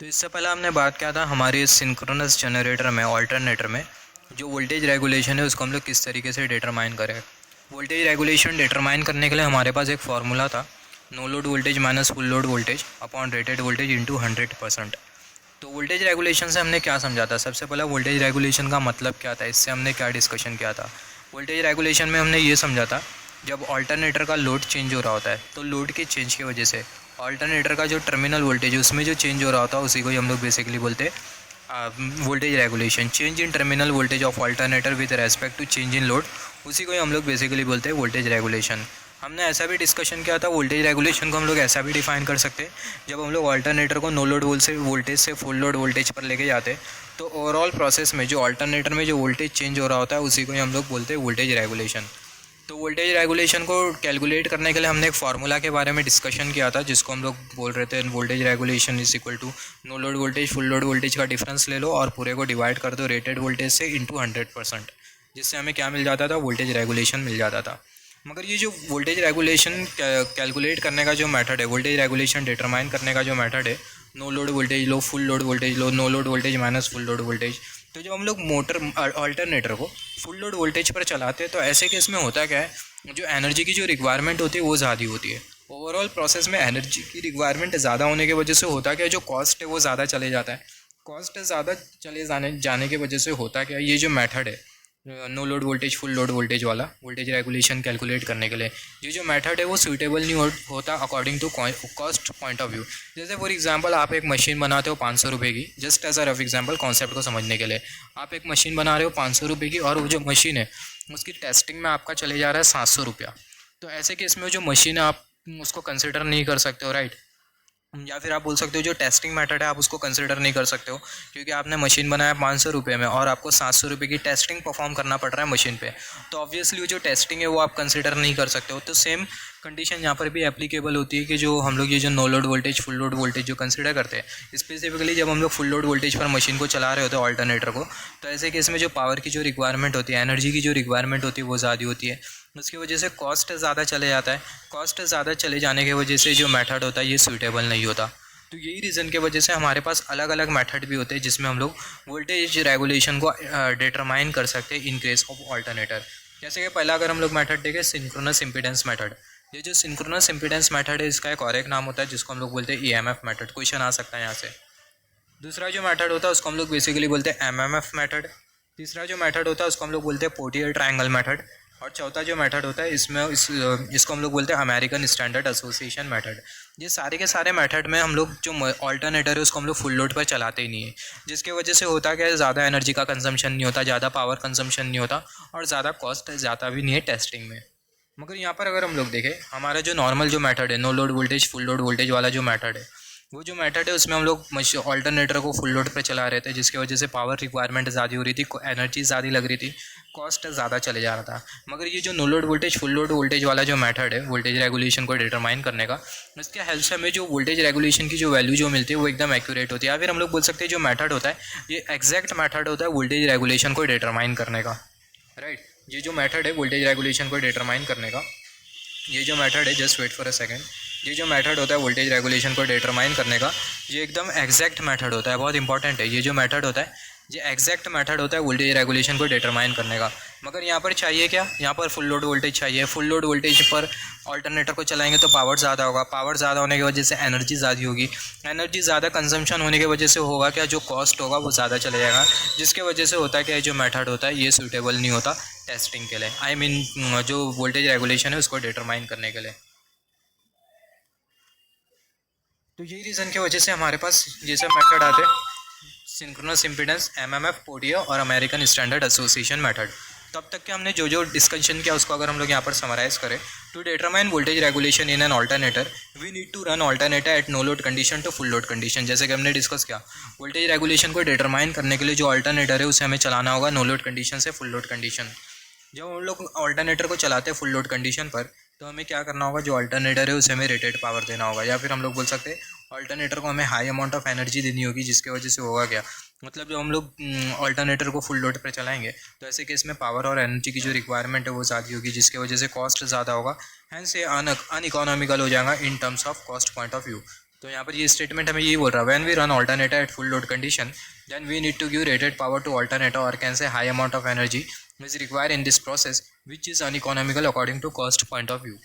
तो इससे पहले हमने बात किया था हमारे सिंक्रोनस जनरेटर में ऑल्टरनेटर में जो वोल्टेज रेगुलेशन है उसको हम लोग किस तरीके से डिटरमाइन करें। वोल्टेज रेगुलेशन डिटरमाइन करने के लिए हमारे पास एक फार्मूला था, no load voltage minus full load voltage upon rated voltage into 100%। तो वोल्टेज रेगुलेशन से हमने क्या समझा था? सबसे पहला वोल्टेज रेगुलेशन का मतलब क्या था, इससे हमने क्या डिस्कशन किया था। वोल्टेज रेगुलेशन में हमने ये समझा था जब ऑल्टरनेटर का लोड चेंज हो रहा होता है तो लोड के चेंज की वजह से ऑल्टरनेटर का जो टर्मिनल वोल्टेज है उसमें जो चेंज हो रहा होता है उसी को ही हम लोग बेसिकली बोलते हैं voltage regulation. Change in terminal voltage of alternator with respect to change in load, उसी को ही हम लोग बेसिकली बोलते हैं वोल्टेज रेगुलेशन। हमने ऐसा भी डिस्कशन किया था, वोल्टेज रेगुलेशन को हम लोग ऐसा भी डिफाइन कर सकते हैं, जब हम लोग ऑल्टरनेटर को नो लोड वोल्टेज से फुल लोड वोल्टेज पर लेके जाते तो ओवरऑल प्रोसेस में जो ऑल्टरनेटर में जो वोल्टेज चेंज हो रहा होता है उसी को ही हम लोग बोलते हैं वोल्टेज रेगुलेशन। तो वोल्टेज रेगुलेशन को कैलकुलेट करने के लिए हमने एक फार्मूला के बारे में डिस्कशन किया था जिसको हम लोग बोल रहे थे voltage regulation is equal to no load voltage full load voltage का डिफरेंस ले लो और पूरे को डिवाइड कर दो रेटेड वोल्टेज से इंटू 100%, जिससे हमें क्या मिल जाता था, वोल्टेज रेगुलेशन मिल जाता था। मगर ये जो वोल्टेज रेगुलेशन कैलकुलेट करने का जो मेथड है, वोल्टेज रेगुलेशन डिटरमाइन करने का जो मेथड है, नो लोड वोल्टेज लो फुल लोड वोल्टेज लो, no load voltage minus full load voltage, तो जब हम लोग मोटर अल्टरनेटर को फुल लोड वोल्टेज पर चलाते हैं तो ऐसे केस में होता क्या है, जो एनर्जी की जो रिक्वायरमेंट होती है वो ज़्यादा होती है। ओवरऑल प्रोसेस में एनर्जी की रिक्वायरमेंट ज़्यादा होने की वजह से होता क्या है, जो कॉस्ट है वो ज़्यादा चले जाता है। कॉस्ट ज़्यादा चले जाने की वजह से होता क्या है, ये जो मेथड है no load voltage full load voltage वाला वोल्टेज रेगुलेशन कैलकुलेट करने के लिए, ये जो मेथड है वो सूटेबल नहीं होता according to cost point of view. जैसे फॉर एग्जांपल आप एक मशीन बनाते हो 500 रुपये की, just as a rough example concept को समझने के लिए, आप एक मशीन बना रहे हो 500 रुपये की और वो जो मशीन है उसकी टेस्टिंग में आपका चले जा रहा है 700 रुपया। तो ऐसे केस में जो मशीन है आप उसको कंसिडर नहीं कर सकते हो, राइट। या फिर आप बोल सकते हो जो टेस्टिंग मेथड है आप उसको कंसिडर नहीं कर सकते हो, क्योंकि आपने मशीन बनाया 500 रुपये में और आपको 700 रुपये की टेस्टिंग परफॉर्म करना पड़ रहा है मशीन पे, तो ऑब्वियसली वो जो टेस्टिंग है वो आप कंसिडर नहीं कर सकते हो। तो सेम कंडीशन यहाँ पर भी एप्लीकेबल होती है कि जो हम लोग ये जो no load voltage full load voltage जो कंसिडर करते हैं, स्पेसिफिकली जब हम लोग फुल लोड वोल्टेज पर मशीन को चला रहे होते हैं ऑल्टरनेटर को, तो ऐसे केस में जो पावर की जो रिक्वायरमेंट होती है, एनर्जी की जो रिक्वायरमेंट होती है वो ज़्यादा होती है, उसकी वजह से कॉस्ट ज़्यादा चले जाता है। कॉस्ट ज़्यादा चले जाने की वजह से जो मेथड होता है ये सूटेबल नहीं होता। तो यही रीज़न की वजह से हमारे पास अलग अलग मेथड भी होते हैं जिसमें हम लोग वोल्टेज रेगुलेशन को डिटरमाइन कर सकते हैं इन केस ऑफ ऑल्टरनेटर। जैसे कि पहला अगर हम लोग मेथड देखें सिंक्रोनस इम्पीडेंस मेथड, ये जो सिंक्रोनस इम्पीडेंस मेथड है इसका एक और एक नाम होता है जिसको हम लोग बोलते हैं ईएमएफ मेथड। क्वेश्चन आ सकता है यहाँ से। दूसरा जो मेथड होता है उसको हम लोग बेसिकली बोलते हैं एमएमएफ मेथड। तीसरा जो मेथड होता है उसको हम लोग बोलते हैं पोर्टियर ट्रायंगल मेथड। और चौथा जो मेथड होता है इसको हम लोग बोलते हैं अमेरिकन स्टैंडर्ड एसोसिएशन मेथड। ये सारे के सारे मेथड में हम लोग जो ऑल्टरनेटर है उसको हम लोग फुल लोड पर चलाते ही नहीं है, जिसकी वजह से होता क्या है, ज़्यादा एनर्जी का कंजम्पशन नहीं होता, ज़्यादा पावर कंजम्पशन नहीं होता और ज़्यादा कॉस्ट ज़्यादा भी नहीं है टेस्टिंग में। मगर यहाँ पर अगर हम लोग देखें हमारा जो नॉर्मल जो मेथड है no load voltage full load voltage वाला जो मेथड है, वो जो मेथड है उसमें हम लोग ऑल्टरनेटर को फुल लोड पे चला रहे थे, जिसकी वजह से पावर रिक्वायरमेंट ज़्यादा हो रही थी, एनर्जी ज़्यादा लग रही थी, कॉस्ट ज़्यादा चले जा रहा था। मगर ये जो no load voltage full load voltage वाला जो मेथड है वोल्टेज रेगुलेशन को डिटरमाइन करने का, इसके हेल्प से हमें जो वोल्टेज रेगुलेशन की जो वैल्यू जो मिलती है वो एकदम एक्यूरेट होती है। या फिर हम लोग बोल सकते हैं जो मेथड होता है ये एग्जैक्ट मेथड होता है वोल्टेज रेगुलेशन को डिटरमाइन करने का, राइट। ये जो मेथड है वोल्टेज रेगुलेशन को डिटरमाइन करने का, ये जो मेथड है, just wait for a second, ये जो मेथड होता है वोल्टेज रेगुलेशन को डिटरमाइन करने का, ये एकदम एग्जैक्ट मेथड होता है, बहुत इंपॉर्टेंट है। ये जो मेथड होता है ये एग्जैक्ट मेथड होता है वोल्टेज रेगुलेशन को डिटरमाइन करने का। मगर यहाँ पर चाहिए क्या, यहाँ पर फुल लोड वोल्टेज चाहिए। फुल लोड वोल्टेज पर ऑल्टरनेटर को चलाएंगे तो पावर ज़्यादा होगा, पावर ज़्यादा होने की वजह से एनर्जी ज़्यादा होगी, एनर्जी ज़्यादा कंजम्पशन होने की वजह से होगा क्या, जो कॉस्ट होगा वो ज़्यादा चले जाएगा, जिसकी वजह से होता है क्या, जो मेथड होता है ये सूटेबल नहीं होता टेस्टिंग के लिए, आई मीन जो वोल्टेज रेगुलेशन है उसको डिटरमाइन करने के लिए। तो यही रीज़न की वजह से हमारे पास ये सब मेथड आते हैं, सिंक्रोनस इम्पीडेंस, एमएमएफ, पोडियो और अमेरिकन स्टैंडर्ड एसोसिएशन मेथड। तब तक के हमने जो जो डिस्कशन किया उसको अगर हम लोग यहाँ पर समराइज करें, to determine voltage regulation in an alternator we need to run alternator at no load condition to full load condition. जैसे कि हमने डिस्कस किया, वोल्टेज रेगुलेशन को डिटरमाइन करने के लिए जो ऑल्टरनेटर है उसे हमें चलाना होगा नो लोड कंडीशन से फुल लोड कंडीशन। जब हम लोग ऑल्टरनेटर को चलाते हैं फुल लोड कंडीशन पर, तो हमें क्या करना होगा, जो ऑल्टरनेटर है उसे हमें रेटेड पावर देना होगा, या फिर हम लोग बोल सकते हैं ऑल्टरनेटर को हमें हाई अमाउंट ऑफ एनर्जी देनी होगी, जिसकी वजह से होगा क्या, मतलब जब हम लोग ऑल्टरनेटर को फुल लोड पर चलाएंगे तो ऐसे केस में पावर और एनर्जी की जो रिक्वायरमेंट है वो ज़्यादा होगी, जिसकी वजह से कॉस्ट ज़्यादा होगा, हैंस ये अन इकोनॉमिकल हो जाएगा इन terms of cost point of view. तो यहाँ पर ये स्टेटमेंट हमें यही बोल रहा है, when we run alternator at full load condition then we need to give rated power to alternator और can say high amount of energy is require in this process which is uneconomical according to cost point of view.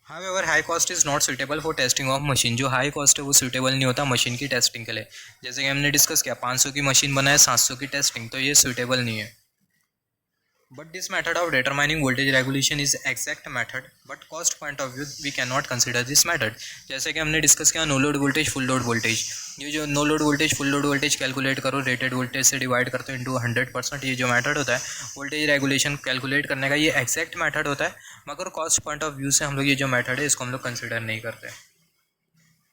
However high cost is not suitable for testing of machine. जो high cost है वो suitable नहीं होता machine की testing के लिए। जैसे कि हमने डिस्कस किया 500 की मशीन बनाए 700 की टेस्टिंग, तो ये सूटेबल नहीं है। But this method of determining voltage regulation is exact method, but cost point of view we can not consider this method. जैसे कि हमने डिस्कस किया no load voltage full load voltage, ये जो no load voltage full load voltage calculate करो rated voltage से divide करते हो इंटू 100%, ये जो मेथड होता है वोल्टेज रेगुलेशन कैलकुलेट करने का, ये एग्जैक्ट मेथड होता है। मगर कॉस्ट पॉइंट ऑफ व्यू से हम लोग ये जो मेथड है इसको हम लोग कंसिडर नहीं करते।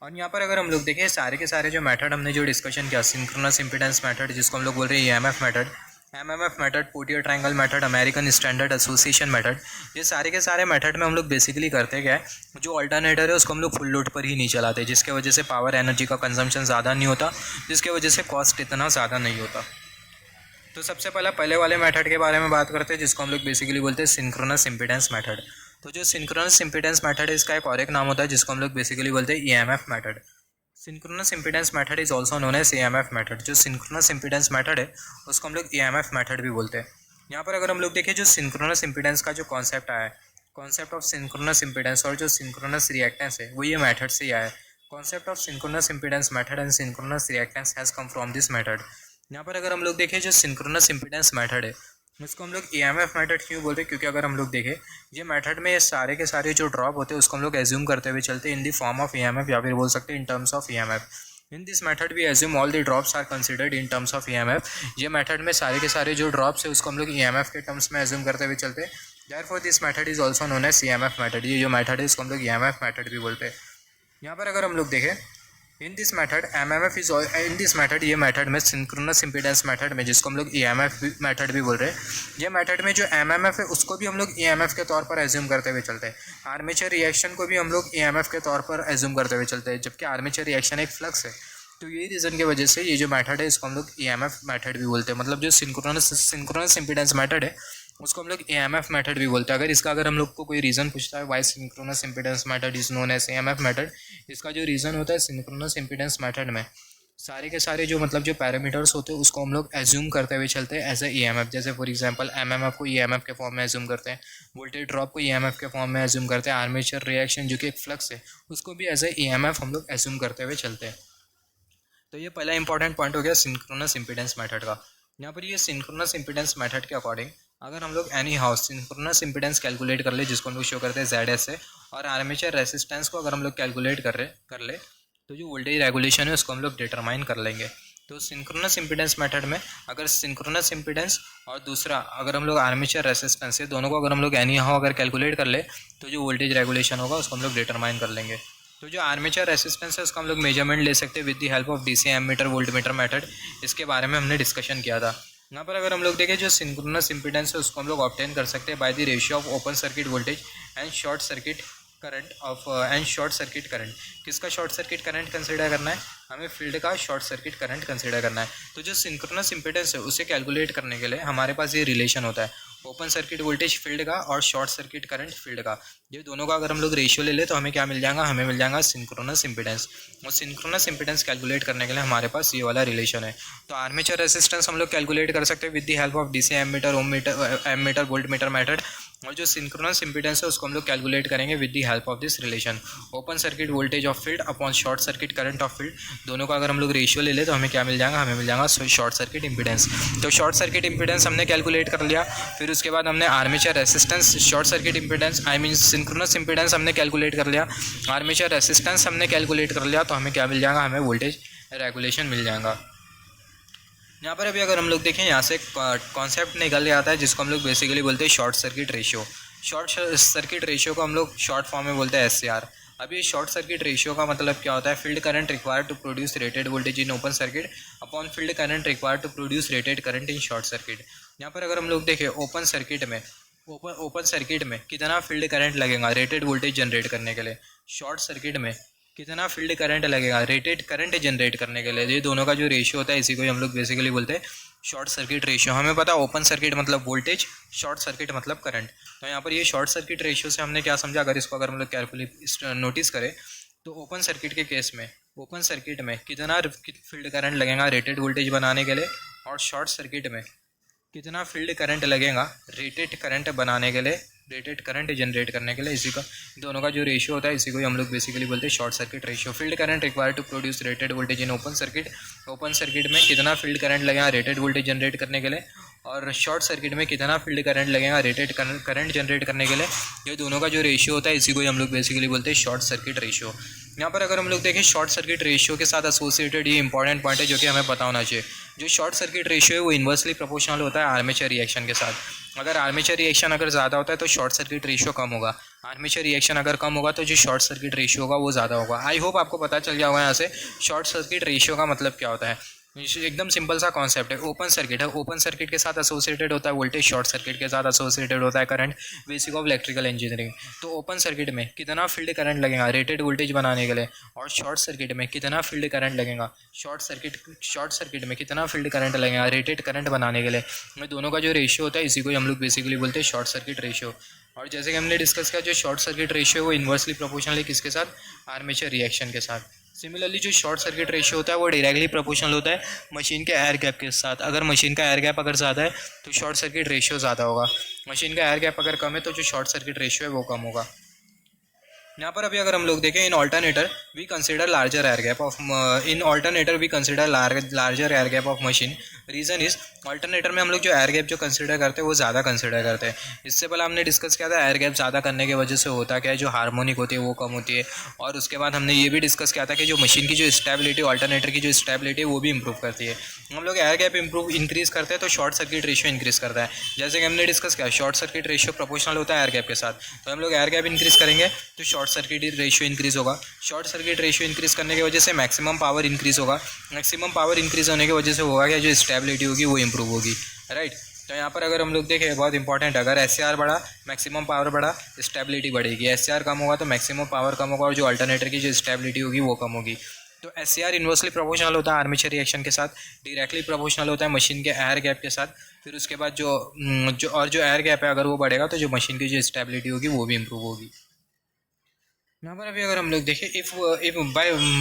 और यहाँ पर अगर हम लोग देखें सारे के सारे जो मेथड हमने जो डिस्कशन किया, सिंक्रोनस इम्पीडेंस मेथड जिसको हम लोग बोल रहे हैं EMF method, MMF method, Potier triangle method, American standard association method, ये सारे के सारे मेथड में हम लोग बेसिकली करते क्या है, जो अल्टरनेटर है उसको हम लोग फुल लोड पर ही नहीं चलाते, जिसके वजह से पावर एनर्जी का कंजम्पशन ज़्यादा नहीं होता, जिसके वजह से कॉस्ट इतना ज़्यादा नहीं होता। तो सबसे पहले वाले मेथड के बारे में बात करते हैं जिसको हम लोग बेसिकली बोलते हैं सिंक्रोनस इम्पीडेंस मेथड। तो जो सिंक्रोनस इम्पीडेंस मेथड है इसका एक और एक नाम होता है जिसको हम लोग बेसिकली बोलते हैं EMF method. Synchronous impedance method is also known as EMF method. जो सिंक्रोनस इम्पीडेंस मेथड है उसको हम लोग ईएमएफ मेथड भी बोलते हैं। यहाँ पर अगर हम लोग देखें जो सिंक्रोनस इम्पीडेंस का जो कॉन्सेप्ट आया है, कॉन्सेप्ट ऑफ सिंक्रोनस इम्पीडेंस और जो सिंक्रोनस रिएक्टेंस है वो ये मेथड से ही आया है। Concept of synchronous impedance method and synchronous reactance has come from this method. यहाँ पर अगर हम लोग देखें जो सिंक्रोनस इम्पीडेंस मेथड है उसको हम लोग ईएमएफ मेथड क्यों बोलते हैं, क्योंकि अगर हम लोग देखें ये मेथड में ये सारे के सारे जो ड्रॉप होते हैं उसको हम लोग एज्यूम करते हुए चलते हैं in the form of EMF, या फिर बोल सकते हैं in terms of EMF. In this method we assume all the drops are considered in terms of EMF. ये मेथड में सारे के सारे जो ड्रॉप्स है उसको हम लोग ईएमएफ के टर्म्स में एज्यूम करते हुए चलते हैं। Therefore this method is also known as EMF method. ये जो मेथड है इसको हम लोग ईएमएफ मेथड भी बोलते हैं। यहाँ पर अगर हम लोग देखें in this method MMF is in this method, ये मेथड में सिंक्रोनस इम्पीडेंस मेथड में जिसको हम लोग ईएमएफ मेथड भी बोल रहे हैं, ये मेथड में जो एमएमएफ है उसको भी हम लोग ईएमएफ के तौर पर एज्यूम करते हुए चलते हैं। आर्मेचर रिएक्शन को भी हम लोग ईएमएफ के तौर पर एज्यूम करते हुए चलते हैं, जबकि आर्मेचर रिएक्शन एक फ्लक्स है। तो यही रीज़न की वजह से ये जो मेथड है इसको हम लोग ईएमएफ मेथड भी बोलते हैं। मतलब जो सिंक्रोनस इम्पीडेंस मेथड है उसको हम लोग ईएमएफ मेथड भी बोलते हैं। अगर हम लोग को कोई रीज़न पूछता है why synchronous impedance method is known as EMF method, इसका जो रीज़न होता है सिंक्रोनस इम्पीडेंस मेथड में सारे के सारे जो मतलब जो पैरामीटर्स होते हैं उसको हम लोग एज्यूम करते हुए चलते हैं एज ए ईएमएफ। जैसे फॉर एग्जांपल एमएमएफ को ईएमएफ के फॉर्म में एज्यूम करते हैं, वोल्टेज ड्रॉप को ईएमएफ के फॉर्म में एज्यूम करते हैं, आर्मेचर रिएक्शन जो कि एक फ्लक्स है उसको भी एज ए ईएमएफ हम लोग एज्यूम करते हुए चलते हैं। तो ये पहला इंपॉर्टेंट पॉइंट हो गया सिंक्रोनस इम्पीडेंस मेथड का। यहाँ पर ये सिंक्रोनस इम्पीडेंस मेथड के अकॉर्डिंग अगर हम लोग any house synchronous impedance calculate कर ले जिसको हम लोग शो करते हैं जेड एस से, और आर्मेचर रेसिस्टेंस को अगर हम लोग कैलकुलेट कर ले तो जो वोल्टेज रेगुलेशन है उसको हम लोग डिटरमाइन कर लेंगे। तो सिंक्रोनस इम्पीडेंस मेथड में अगर सिंक्रोनस इम्पीडेंस और दूसरा अगर हम लोग आर्मेचर रेसिस्टेंस है, दोनों को अगर हम लोग एनी हाउ अगर कैलकुलेट कर ले तो जो वोल्टेज रेगुलेशन होगा उसको हम लोग डिटरमाइन कर लेंगे। तो जो आर्मेचर रेसिस्टेंस है उसका हम लोग मेजरमेंट ले सकते हैं with the help of DC ammeter volt meter method. इसके बारे में हमने डिस्कशन किया था। यहाँ पर अगर हम लोग देखें जो सिंक्रोनस इम्पीडेंस है उसको हम लोग ऑब्टेन कर सकते हैं by the ratio of open circuit voltage and short circuit current. किसका शॉर्ट सर्किट करंट कंसिडर करना है, हमें फील्ड का शॉर्ट सर्किट करंट कंसिडर करना है। तो जो सिंक्रोनस इम्पीडेंस है उसे कैलकुलेट करने के लिए हमारे पास ये रिलेशन होता है ओपन सर्किट वोल्टेज फील्ड का और शॉर्ट सर्किट करंट फील्ड का। ये दोनों का अगर हम लोग रेशियो ले ले तो हमें क्या मिल जाएगा, हमें मिल जाएगा सिंक्रोनस इम्पीडेंस। और सिंक्रोनस इम्पीडेंस कैलकुलेट करने के लिए हमारे पास ये वाला रिलेशन है। तो आर्मेचर रेसिस्टेंस हम लोग कैलकुलेट कर सकते हैं with the help of DC ammeter ammeter volt meter method, और जो सिंक्रोनस इम्पीडेंस है उसको हम लोग कैलकुलेट करेंगे with the help of this relation open circuit voltage of field upon short circuit current of field. दोनों का अगर हम लोग रेशियो ले ले तो हमें क्या मिल जाएगा, हमें मिल जाएगा शॉर्ट सर्किट इम्पीडेंस। तो शॉर्ट सर्किट इम्पीडेंस हमने कैलकुलेट कर लिया, फिर उसके बाद हमने armature resistance short circuit impedance synchronous impedance हमने कैलकुलेट कर लिया, आर्मेचर रेसिस्टेंस हमने कैलकुलेट कर लिया, तो हमें क्या मिल जाएगा, हमें वोल्टेज रेगुलेशन मिल जाएगा। यहाँ पर अभी अगर हम लोग देखें यहाँ से कॉन्सेप्ट निकल जाता है जिसको हम लोग बेसिकली बोलते हैं short circuit ratio. Short circuit ratio को हम लोग शॉर्ट फॉर्म में बोलते हैं एससीआर। अभी शॉर्ट सर्किट रेशियो का मतलब क्या होता है, field current required to produce rated voltage in open circuit upon field current required to produce rated current in short circuit. यहाँ पर अगर हम लोग देखें ओपन सर्किट में कितना फील्ड करंट लगेगा रेटेड वोल्टेज जनरेट करने के लिए, शॉर्ट सर्किट में कितना फील्ड करंट लगेगा रेटेड करंट जनरेट करने के लिए। ये दोनों का जो रेशियो होता है इसी को हम लोग बेसिकली बोलते हैं शॉर्ट सर्किट रेशियो। हमें पता है ओपन सर्किट मतलब वोल्टेज, शॉर्ट सर्किट मतलब करंट। तो यहाँ पर ये शॉर्ट सर्किट रेशियो से हमने क्या समझा, अगर इसको अगर हम लोग केयरफुली नोटिस करें तो ओपन सर्किट के केस में, ओपन सर्किट में कितना फील्ड करंट लगेगा रेटेड वोल्टेज बनाने के लिए, और शॉर्ट सर्किट में कितना फील्ड करंट लगेगा रेटेड करंट बनाने के लिए, रेटेड करंट जनरेट करने के लिए। इसी का दोनों का जो रेशियो होता है इसी को हम लोग बेसिकली बोलते हैं short circuit ratio. Field current required to produce rated voltage in open circuit, open circuit में कितना फील्ड करंट लगेगा रेटेड वोल्टेज जनरेट करने के लिए, और शॉर्ट सर्किट में कितना फील्ड करंट लगेगा रेटेड करंट जनरेट करने के लिए। ये दोनों का जो रेशियो होता है इसी को हम लोग बेसिकली बोलते हैं शॉर्ट सर्किट रेशियो। यहाँ पर अगर हम लोग देखें शॉर्ट सर्किट रेशियो के साथ एसोसिएटेड ये इंपॉर्टेंट पॉइंट है जो कि हमें पता होना चाहिए। जो शॉर्ट सर्किट रेशियो है वो इन्वर्सली प्रोपोर्शनल होता है आर्मेचर रिएक्शन के साथ। अगर आर्मेचर रिएक्शन अगर ज़्यादा होता है तो शॉर्ट सर्किट रेशियो कम होगा, आर्मेचर रिएक्शन अगर कम होगा तो जो शॉर्ट सर्किट रेशियो होगा वो ज़्यादा होगा। आई होप आपको पता चल गया होगा यहाँ से शॉर्ट सर्किट रेशियो का मतलब क्या होता है। एकदम सिंपल सा कॉन्सेप्ट है। ओपन सर्किट है, ओपन सर्किट के साथ एसोसिएटेड होता है वोल्टेज, शॉर्ट सर्किट के साथ एसोसिएटेड होता है current, basic of electrical engineering. तो ओपन सर्किट में कितना फील्ड करंट लगेगा रेटेड वोल्टेज बनाने के लिए, और शॉर्ट सर्किट में कितना फील्ड करंट लगेगा, शॉर्ट सर्किट में कितना फील्ड करंट लगेगा रेटेड करंट बनाने के लिए। में दोनों का जो रेशियो होता है इसी को हम लोग बेसिकली बोलते हैं शॉर्ट सर्किट रेशियो। और जैसे कि हमने डिस्कस किया जो शॉर्ट सर्किट रेशियो वो इन्वर्सली प्रोपोर्शनल है किसके साथ, आर्मेचर रिएक्शन के साथ। सिमिलरली जो शॉर्ट सर्किट रेशियो होता है वो डायरेक्टली प्रोपोर्शनल होता है मशीन के एयर गैप के साथ। अगर मशीन का एयर गैप अगर ज़्यादा है तो शॉर्ट सर्किट रेशियो ज़्यादा होगा, मशीन का एयर गैप अगर कम है तो जो शॉर्ट सर्किट रेशियो है वो कम होगा। यहाँ पर अभी अगर हम लोग देखें in alternator we consider larger air gap of, in alternator we consider larger air gap of machine. Reason is alternator में हम लोग जो एयर गैप जो कंसिडर करते हैं वो ज़्यादा कंसिडर करते हैं। इससे पहले हमने डिस्कस किया था एयर गैप ज़्यादा करने की वजह से होता क्या है, जो हार्मोनिक होती है वो कम होती है। और उसके बाद हमने ये भी डिस्कस किया था कि जो मशीन की जो स्टेबिलिटी, ऑल्टरनेटर की जो स्टेबिलिटी है वो भी इंप्रूव करती है। हम लोग एयर गैप इंक्रीज़ करते हैं तो शॉर्ट सर्किट रेशियो इंक्रीज़ करता है। जैसे कि हमने डिस्कस किया शॉर्ट सर्किट रेशियो प्रोपोर्शनल होता है एयर गैप के साथ, तो हम लोग एयर गैप इंक्रीज़ करेंगे तो शॉर्ट सर्किट रेशियो इंक्रीज़ होगा। शॉर्ट सर्किट रेशियो इंक्रीज़ करने की वजह से मैक्सिमम पावर इंक्रीज़ होगा, मैक्सिमम पावर इंक्रीज़ होने की वजह से होगा क्या, जो स्टेबिलिटी होगी वो इंप्रूव होगी, राइट। तो यहाँ पर अगर हम लोग देखें बहुत इंपॉर्टेंट, अगर एससीआर बढ़ा मैक्सिमम पावर बढ़ा स्टेबिलिटी बढ़ेगी, एससीआर कम होगा तो मैक्सिमम पावर कम होगा और जो अल्टरनेटर की जो स्टेबिलिटी होगी वो कम होगी। तो एससीआर इन्वर्सली प्रोपोर्शनल होता है आर्मेचर रिएक्शन के साथ, डायरेक्टली प्रोपोर्शनल होता है मशीन के एयर गैप के साथ। फिर उसके बाद जो एयर गैप है अगर वो बढ़ेगा तो जो मशीन की जो स्टेबिलिटी होगी वो भी इंप्रूव होगी। यहाँ पर अभी अगर हम लोग देखें if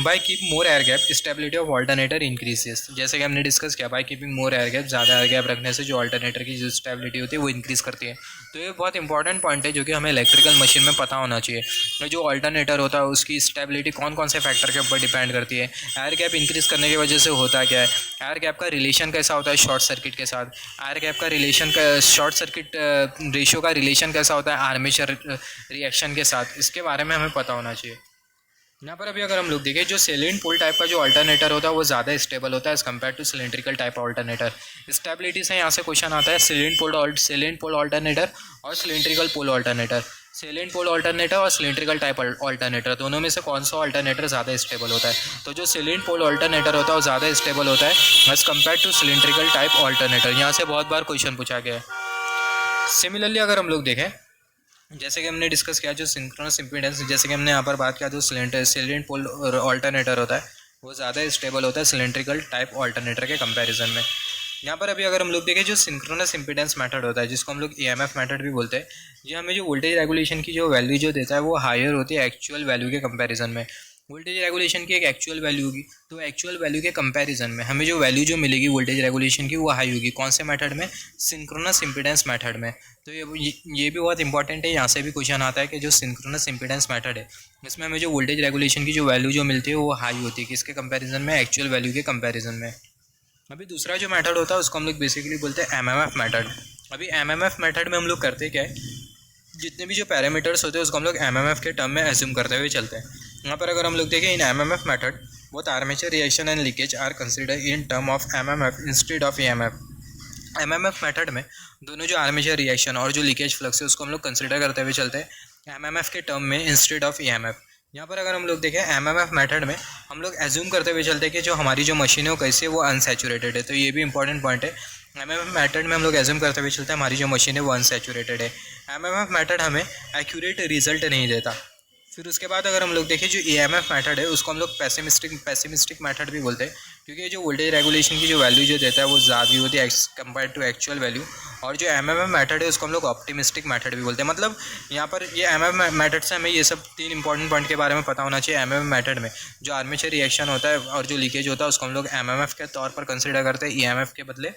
by keep more air gap stability of alternator increases. जैसे कि हमने डिस्कस किया by keeping more air gap, ज़्यादा एयर गैप रखने से जो ऑल्टरनेटर की जो स्टेबिलिटी होती है वो इंक्रीज़ करती है। तो ये बहुत इंपॉर्टेंट पॉइंट है जो कि हमें इलेक्ट्रिकल मशीन में पता होना चाहिए। जो ऑल्टरनेटर होता है उसकी स्टेबिलिटी कौन कौन से फैक्टर के ऊपर डिपेंड करती है, एयर गैप इंक्रीज़ करने की वजह से होता क्या है, एयर गैप का रिलेशन कैसा होता है शॉर्ट सर्किट के साथ, एयर गैप का रिलेशन का शॉर्ट सर्किट रेशियो का रिलेशन कैसा होता है आर्मेचर रिएक्शन के साथ, इसके बारे में हमें पता होना चाहिए। यहाँ पर अभी अगर हम लोग देखें जो सेलेंट पोल टाइप का जो अल्टरनेटर होता है वो ज़्यादा स्टेबल होता है as compare to cylindrical type alternator. Stability से यहाँ से क्वेश्चन आता है सेलेंट पोल अल्टरनेटर और cylindrical pole alternator. Salient pole alternator और सिलेंड्रिकल टाइप अल्टरनेटर दोनों में से कौन सा अल्टरनेटर ज़्यादा स्टेबल होता है, तो जो सेलेंट पोल अल्टरनेटर होता है वो ज़्यादा स्टेबल होता है as compare to cylindrical type alternator. यहाँ से बहुत बार क्वेश्चन पूछा गया है। सिमिलरली अगर हम लोग देखें जैसे कि हमने डिस्कस किया जो सिंक्रोनस इम्पीडेंस, जैसे कि हमने यहाँ पर बात किया जो सेलेंट पोल अल्टरनेटर होता है वो ज़्यादा स्टेबल होता है सिलेंड्रिकल टाइप अल्टरनेटर के कंपैरिजन में। यहाँ पर अभी अगर हम लोग देखें जो सिंक्रोनस इम्पीडेंस मेथड होता है जिसको हम लोग ईएमएफ मेथड भी बोलते हैं, ये हमें जो वोल्टेज रेगुलेशन की जो वैल्यू जो देता है वो हायर होती है एक्चुअल वैल्यू के कंपैरिजन में। वोल्टेज रेगुलेशन की एक एक्चुअल वैल्यू होगी तो एक्चुअल वैल्यू के कंपैरिजन में हमें जो वैल्यू जो मिलेगी वोल्टेज रेगुलेशन की वो हाई होगी। कौन से मेथड में, सिंक्रोनस इम्पीडेंस मेथड में। तो ये भी बहुत इंपॉर्टेंट है, यहाँ से भी क्वेश्चन आता है कि जो सिंक्रोनस इम्पीडेंस मेथड है इसमें हमें जो वोल्टेज रेगुलेशन की जो वैल्यू जो मिलती है वो हाई होती है किसके कंपेरिजन में, एक्चुअल वैल्यू के कंपेरिजन में। अभी दूसरा जो मेथड होता है उसको हम लोग बेसिकली बोलते हैं एमएमएफ मेथड। अभी एमएमएफ मेथड में हम लोग करते क्या है, जितने भी जो पैरामीटर्स होते हैं उसको हम लोग एमएमएफ के टर्म में एज्यूम करते हुए चलते हैं। यहाँ पर अगर हम लोग देखें in MMF method both armature reaction and leakage are considered in term of MMF instead of EMF. MMF method में दोनों जो आर्मेचर रिएक्शन और जो लीकेज फ्लक्स है उसको हम लोग कंसिडर करते हुए चलते हैं एमएमएफ के टर्म में इंस्टेड ऑफ ईएमएफ। यहाँ पर अगर हम लोग देखें एमएमएफ मेथड में हम लोग एज्यूम करते हुए चलते हैं कि जो हमारी जो मशीन है वो कैसे वो अनसैचुरेटेड है। तो ये भी इंपॉर्टेंट पॉइंट है, एमएमएफ मेथड में हम लोग एज्यूम करते हुए चलते हैं हमारी जो मशीन है वो अनसैचुरेटेड है। एमएमएफ मेथड हमें एक्यूरेट रिजल्ट नहीं देता, फिर उसके बाद अगर हम लोग देखें जो EMF मेथड है उसको हम लोग पेसिमिस्टिक मेथड भी बोलते हैं, क्योंकि जो वोल्टेज रेगुलेशन की जो वैल्यू जो देता है वो ज़्यादा होती है कंपेयर टू एक्चुअल वैल्यू। और जो MMF मेथड है उसको हम लोग ऑप्टिमिस्टिक मेथड भी बोलते हैं। मतलब यहाँ पर ये MMF मेथड से हमें ये सब 3 इंपॉर्टेंट पॉइंट के बारे में पता होना चाहिए। MMF मेथड में जो आर्मेचर रिएक्शन होता है और जो लीकेज होता है उसको हम लोग MMF के तौर पर कंसिडर करते हैं EMF के बदले।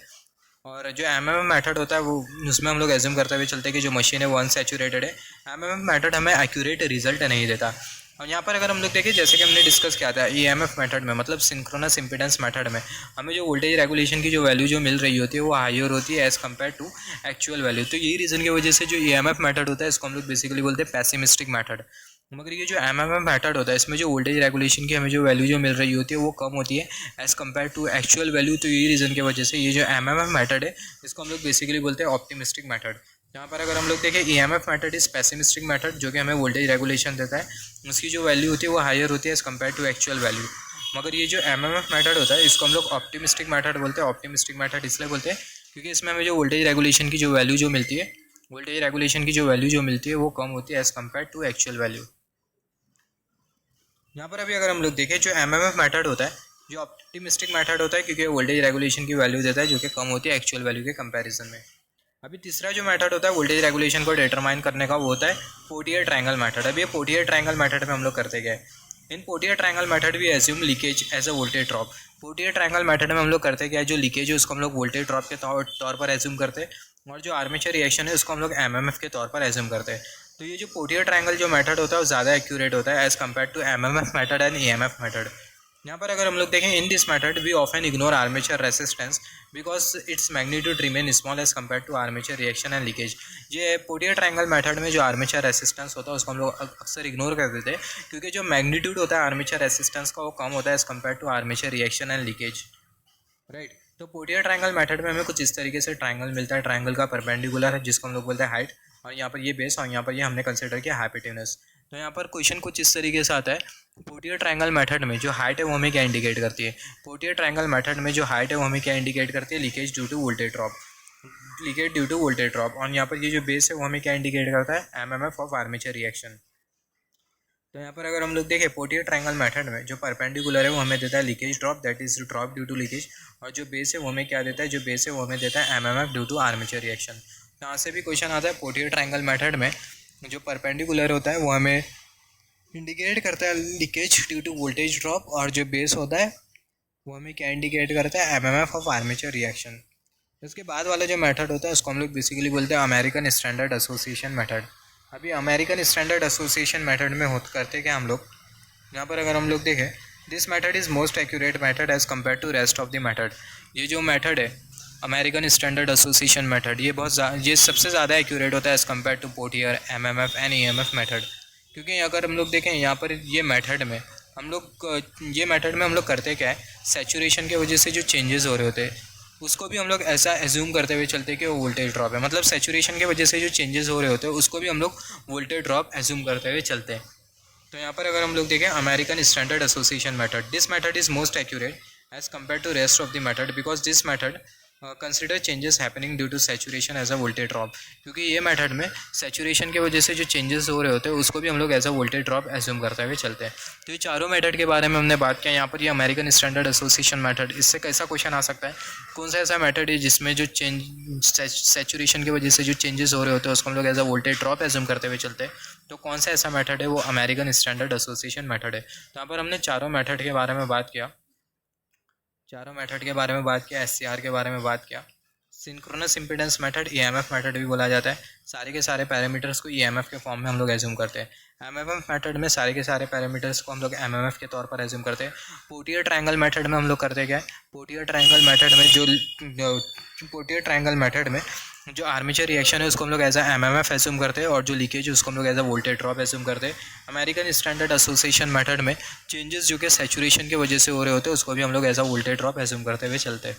और जो MMF मेथड होता है वो उसमें हम लोग एज्यूम करते हुए चलते हैं कि जो मशीन है वो अनसैचुरेटेड है। MMF मेथड हमें एक्यूरेट रिजल्ट नहीं देता। और यहाँ पर अगर हम लोग देखें जैसे कि हमने डिस्कस किया था EMF मेथड में, मतलब सिंक्रोनस इम्पीडेंस मेथड में हमें जो वोल्टेज रेगुलेशन की जो वैल्यू जो मिल रही होती है वो हायर होती है as compare to actual value. तो यही रीज़न की वजह से जो EMF मेथड होता है इसको हम लोग बेसिकली बोलते हैं पेसिमिस्टिक मेथड। मगर ये जो MMF मेथड होता है इसमें जो वोल्टेज रेगुलेशन की हमें जो वैल्यू जो मिल रही होती है वो कम होती है as compare to actual value. तो यही रीज़न की वजह से ये जो MMF मेथड है इसको हम लोग बेसिकली बोलते हैं ऑप्टिमिस्टिक मेथड। यहाँ पर अगर हम लोग देखें EMF method is pessimistic method, जो कि हमें वोल्टेज रेगुलेशन देता है, उसकी जो वैल्यू होती है वो हायर होती है as compare to actual value. मगर ये जो MMF मेथड होता है इसको हम लोग ऑप्टिमिस्टिक मेथड बोलते हैं। ऑप्टिमिस्टिक मेथड इसलिए बोलते हैं क्योंकि इसमें हमें जो वोल्टेज रेगुलेशन की जो वैल्यू जो मिलती है, वोल्टेज रेगुलेशन की जो वैल्यू जो मिलती है वो कम होती है as compare to actual value. यहाँ पर अभी अगर हम लोग देखें जो MMF मेथड होता है, जो ऑप्टिमिस्टिक मेथड होता है क्योंकि वोल्टेज रेगुलेशन की वैल्यू देता है जो कि कम होती है एक्चुअल वैल्यू के कंपैरिजन में। अभी तीसरा जो मेथड होता है वोल्टेज रेगुलेशन को डिटरमाइन करने का वो होता है पोर्टियर ट्रायंगल मेथड। अभी ये पोर्टियर ट्रायंगल मेथड में हम लोग करते क्या है, इन पोर्टियर ट्रायंगल मेथड भी assume leakage as a voltage drop. Potier triangle method में हम लोग करते क्या है, जो लीकेज है उसको हम लोग वोल्टेज ड्रॉप के तौर पर एज्यूम करते हैं, और जो आर्मेचर रिएक्शन है उसको हम लोग MMF के तौर पर एज्यूम करते हैं। तो ये जो पोर्टियर ट्रायंगल जो मेथड होता है वो ज़्यादा एक्यूरेट होता है as compare to MMF method and EMF method. यहाँ पर अगर हम लोग देखें in this method we often ignore armature resistance because it's magnitude remain small as compare to armature reaction and leakage. ये पोर्टियर ट्रायंगल मेथड में जो armature resistance होता है उसको हम लोग अक्सर इग्नोर कर देते हैं, क्योंकि जो मैग्नीट्यूड होता है आर्मेचर रेसिस्टेंस का वो कम होता है as compare to armature reaction and leakage, right. तो पोर्टियर ट्रायंगल मेथड में हमें कुछ इस तरीके से ट्रायंगल मिलता है। ट्रायंगल का परपेंडिकुलर है जिसको हम लोग बोलते हैं हाइट, और यहाँ पर ये बेस, और यहाँ पर ये हमने कंसिडर किया हाइपोटेनस। तो यहाँ पर क्वेश्चन कुछ इस तरीके से आता है, पोर्टियर ट्रायंगल मेथड में जो हाइट है वो हमें क्या इंडिकेट करती है। पोर्टियर ट्रायंगल मेथड में जो हाइट है वो हमें क्या इंडिकेट करती है, leakage due to voltage drop, leakage due to voltage drop. और यहाँ पर ये जो बेस है वो हमें क्या इंडिकेट करता है, MMF ऑफ आर्मेचर रिएक्शन। तो यहाँ पर अगर हम लोग देखें पोर्टियर ट्रायंगल मेथड में जो परपेंडिकुलर है वो हमें देता है leakage drop, that is drop due to leakage, और जो बेस है वो हमें क्या देता है, जो बेस है वो हमें देता है MMF due to armature reaction. यहाँ से भी क्वेश्चन आता है पोर्टियर ट्रायंगल मेथड में जो परपेंडिकुलर होता है वो हमें इंडिकेट करता है leakage due to voltage drop, और जो बेस होता है वो हमें क्या इंडिकेट करता है, MMF ऑफ आर्मेचर रिएक्शन। इसके बाद वाला जो मेथड होता है उसको हम लोग बेसिकली बोलते हैं अमेरिकन स्टैंडर्ड एसोसिएशन मेथड। अभी अमेरिकन स्टैंडर्ड एसोसिएशन मेथड में करते क्या हम लोग, यहाँ पर अगर हम लोग देखें this method is most accurate method as compare to rest of the method. ये जो मेथड है अमेरिकन स्टैंडर्ड एसोसिएशन मेथड ये सबसे ज़्यादा एक्यूरेट होता है as compare to Potier, MMF and EMF method. क्योंकि अगर हम लोग देखें यहाँ पर ये मेथड में हम लोग करते क्या है, सैचुरेशन की वजह से जो चेंजेस हो रहे होते हैं उसको भी हम लोग ऐसा एज्यूम करते हुए चलते हैं कि वो वोल्टेज ड्रॉप है। मतलब सैचुरेशन की वजह से जो चेंजेस हो रहे होते हैं उसको भी हम लोग वोल्टेज ड्रॉप एज्यूम करते हुए चलते हैं। तो यहाँ पर अगर हम लोग देखें American standard association method, this method is most accurate as compare to rest of the method because this method consider changes happening due to saturation as a voltage drop. क्योंकि ये मेथड में सैचुरेशन की वजह से जो changes हो रहे होते हैं उसको भी हम लोग as a voltage drop assume करते हुए चलते हैं। तो ये चारों मेथड के बारे में हमने बात किया। यहाँ पर ये अमेरिकन स्टैंडर्ड एसोसिएशन मेथड, इससे कैसा क्वेश्चन आ सकता है, कौन सा ऐसा मेथड है जिसमें जो सैचुरेशन की वजह से जो चेंजेस हो रहे होते हैं उसको हम लोग as a voltage drop assume करते हुए चलते हैं। तो कौन सा ऐसा मेथड है, वो अमेरिकन स्टैंडर्ड एसोसिएशन मेथड है। तो यहाँ पर हमने चारों मेथड के बारे में बात किया, SCR के बारे में बात किया, synchronous impedance method, EMF method भी बोला जाता है। सारे के सारे पैरामीटर्स को EMF के फॉर्म में हम लोग एज्यूम करते हैं। MMF मेथड में सारे के सारे पैरामीटर्स को हम लोग MMF के तौर पर एज्यूम करते हैं। पोर्टियर ट्रायंगल मेथड में हम लोग करते क्या है, पोर्टियर ट्रायंगल मेथड में जो आर्मेचर रिएक्शन है उसको हम लोग एज अ MMF एज्यूम करते हैं, और जो लीकेज है उसको हम लोग as a voltage drop assume करते हैं। अमेरिकन स्टैंडर्ड एसोसिएशन मेथड में चेंजेस जो कि सैचुरेशन की वजह से हो रहे होते हैं उसको भी हम लोग as a voltage drop assume करते हुए चलते हैं।